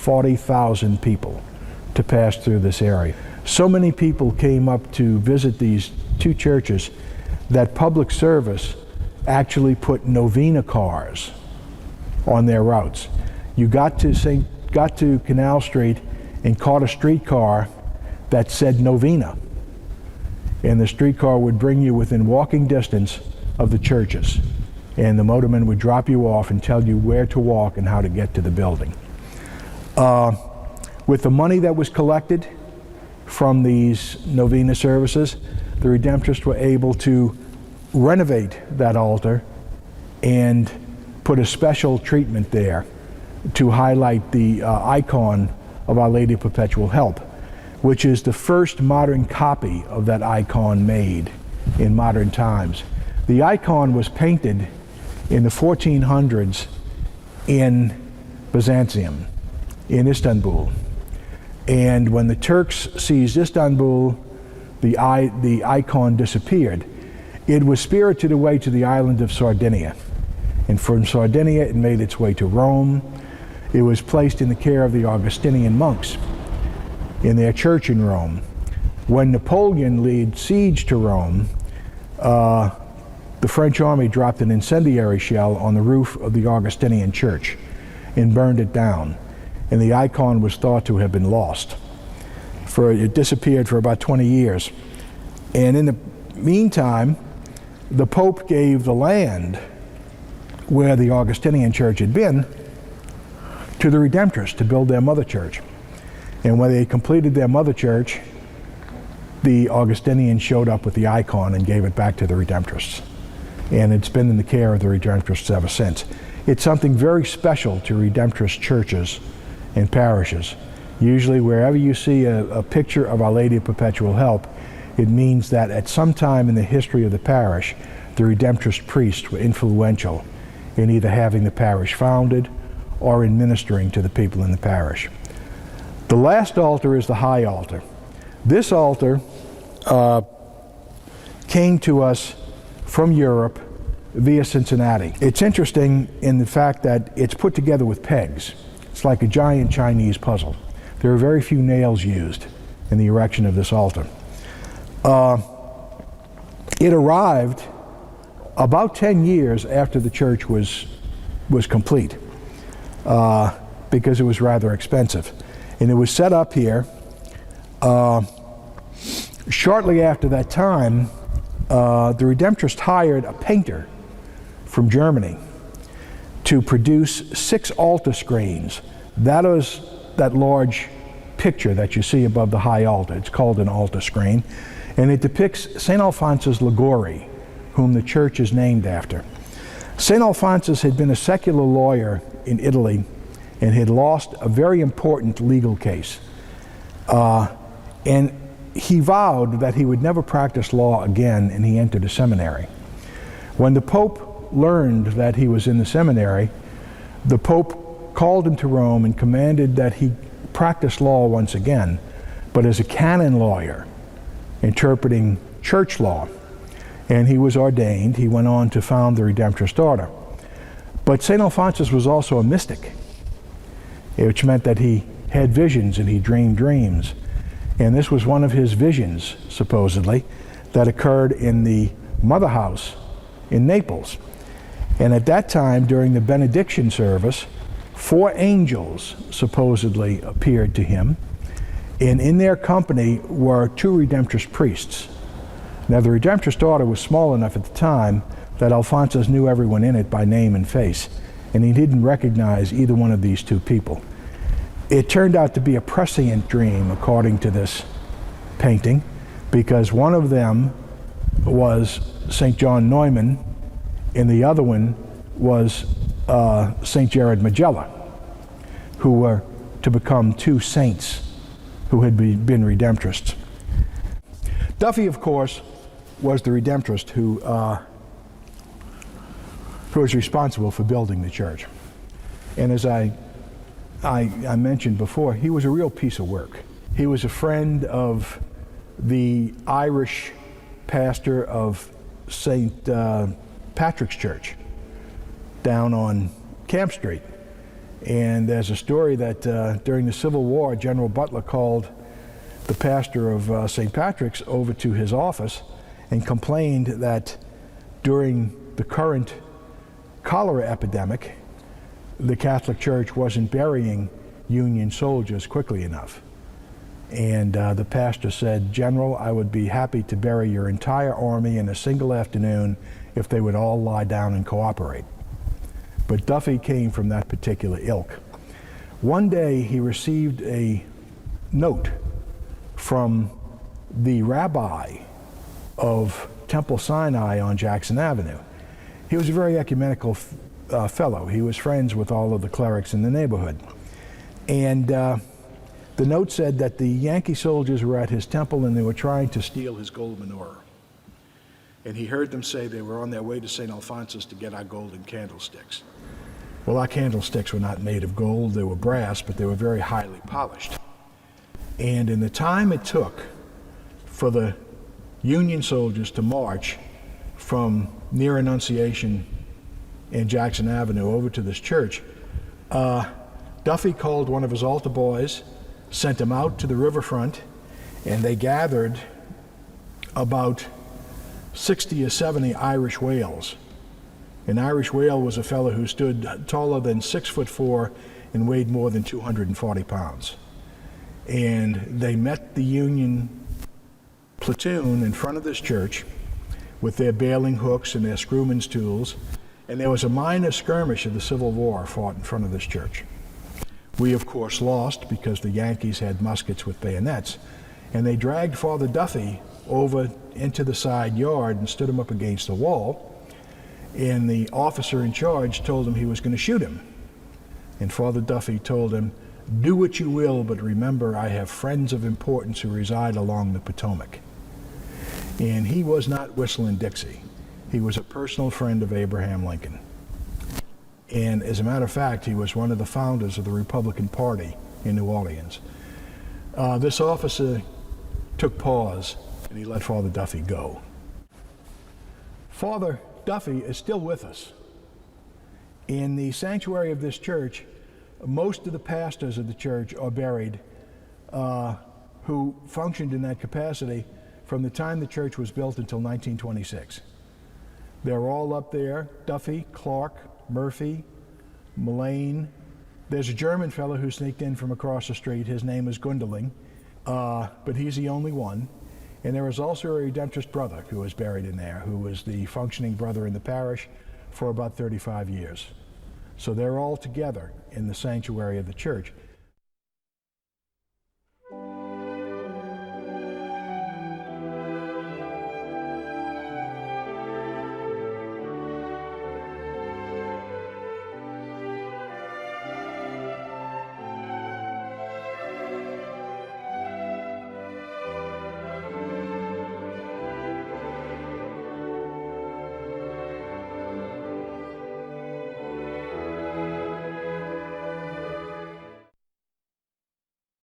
40,000 people to pass through this area. So many people came up to visit these two churches that public service actually put novena cars on their routes. You got to Canal Street and caught a streetcar that said novena, and the streetcar would bring you within walking distance of the churches, and the motorman would drop you off and tell you where to walk and how to get to the building. With the money that was collected from these novena services, the Redemptorists were able to renovate that altar and put a special treatment there to highlight the icon of Our Lady of Perpetual Help, which is the first modern copy of that icon made in modern times. The icon was painted in the 1400s in Byzantium, in Istanbul. And when the Turks seized Istanbul, the icon disappeared. It was spirited away to the island of Sardinia. And from Sardinia, it made its way to Rome. It was placed in the care of the Augustinian monks in their church in Rome. When Napoleon laid siege to Rome, the French army dropped an incendiary shell on the roof of the Augustinian church and burned it down. And the icon was thought to have been lost. It disappeared for about 20 years. And in the meantime, the Pope gave the land where the Augustinian church had been to the Redemptorists to build their mother church. And when they completed their mother church, the Augustinians showed up with the icon and gave it back to the Redemptorists. And it's been in the care of the Redemptorists ever since. It's something very special to Redemptorist churches and parishes. Usually wherever you see a picture of Our Lady of Perpetual Help, it means that at some time in the history of the parish, the Redemptorist priests were influential in either having the parish founded or in ministering to the people in the parish. The last altar is the high altar. This altar came to us from Europe via Cincinnati. It's interesting in the fact that it's put together with pegs. It's like a giant Chinese puzzle. There are very few nails used in the erection of this altar. It arrived about 10 years after the church was complete, because it was rather expensive. And it was set up here. Shortly after that time, the Redemptorists hired a painter from Germany to produce 6 altar screens. That is that large picture that you see above the high altar. It's called an altar screen, and it depicts St. Alphonsus Liguori, whom the church is named after. St. Alphonsus had been a secular lawyer in Italy and had lost a very important legal case. And he vowed that he would never practice law again, and he entered a seminary. When the Pope learned that he was in the seminary, the Pope called him to Rome and commanded that he practice law once again, but as a canon lawyer, interpreting church law. And he was ordained. He went on to found the Redemptorist order. But St. Alphonsus was also a mystic, which meant that he had visions and he dreamed dreams. And this was one of his visions, supposedly, that occurred in the mother house in Naples. And at that time, during the benediction service, 4 angels supposedly appeared to him, and in their company were 2 Redemptorist priests. Now, the Redemptorist order was small enough at the time that Alphonsus knew everyone in it by name and face, and he didn't recognize either one of these 2 people. It turned out to be a prescient dream, according to this painting, because one of them was St. John Neumann, and the other one was St. Jared Magella, who were to become 2 saints who had been Redemptorists. Duffy, of course, was the Redemptorist who was responsible for building the church. And as I mentioned before, he was a real piece of work. He was a friend of the Irish pastor of St. Patrick's Church down on Camp Street. And there's a story that during the Civil War, General Butler called the pastor of St. Patrick's over to his office and complained that during the current cholera epidemic, the Catholic Church wasn't burying Union soldiers quickly enough. And the pastor said, "General, I would be happy to bury your entire army in a single afternoon if they would all lie down and cooperate." But Duffy came from that particular ilk. One day he received a note from the rabbi of Temple Sinai on Jackson Avenue. He was a very ecumenical fellow. He was friends with all of the clerics in the neighborhood. And the note said that the Yankee soldiers were at his temple and they were trying to steal his gold menorah. And he heard them say they were on their way to St. Alphonsus to get our golden candlesticks. Well, our candlesticks were not made of gold, they were brass, but they were very highly polished. And in the time it took for the Union soldiers to march from near Annunciation and Jackson Avenue over to this church, Duffy called one of his altar boys, sent him out to the riverfront, and they gathered about 60 or 70 Irish whales. An Irish whale was a fellow who stood taller than 6'4" and weighed more than 240 pounds. And they met the Union platoon in front of this church with their bailing hooks and their screwman's tools, and there was a minor skirmish of the Civil War fought in front of this church. We, of course, lost because the Yankees had muskets with bayonets, and they dragged Father Duffy over into the side yard and stood him up against the wall, and the officer in charge told him he was going to shoot him. And Father Duffy told him, "Do what you will, but remember I have friends of importance who reside along the Potomac." And he was not whistling Dixie. He was a personal friend of Abraham Lincoln. And as a matter of fact, he was one of the founders of the Republican Party in New Orleans. This officer took pause and he let Father Duffy go. Father Duffy is still with us. In the sanctuary of this church, most of the pastors of the church are buried who functioned in that capacity from the time the church was built until 1926. They're all up there: Duffy, Clark, Murphy, Mullane. There's a German fellow who sneaked in from across the street. His name is Gunderling, but he's the only one. And there was also a Redemptorist brother who was buried in there, who was the functioning brother in the parish for about 35 years. So they're all together in the sanctuary of the church.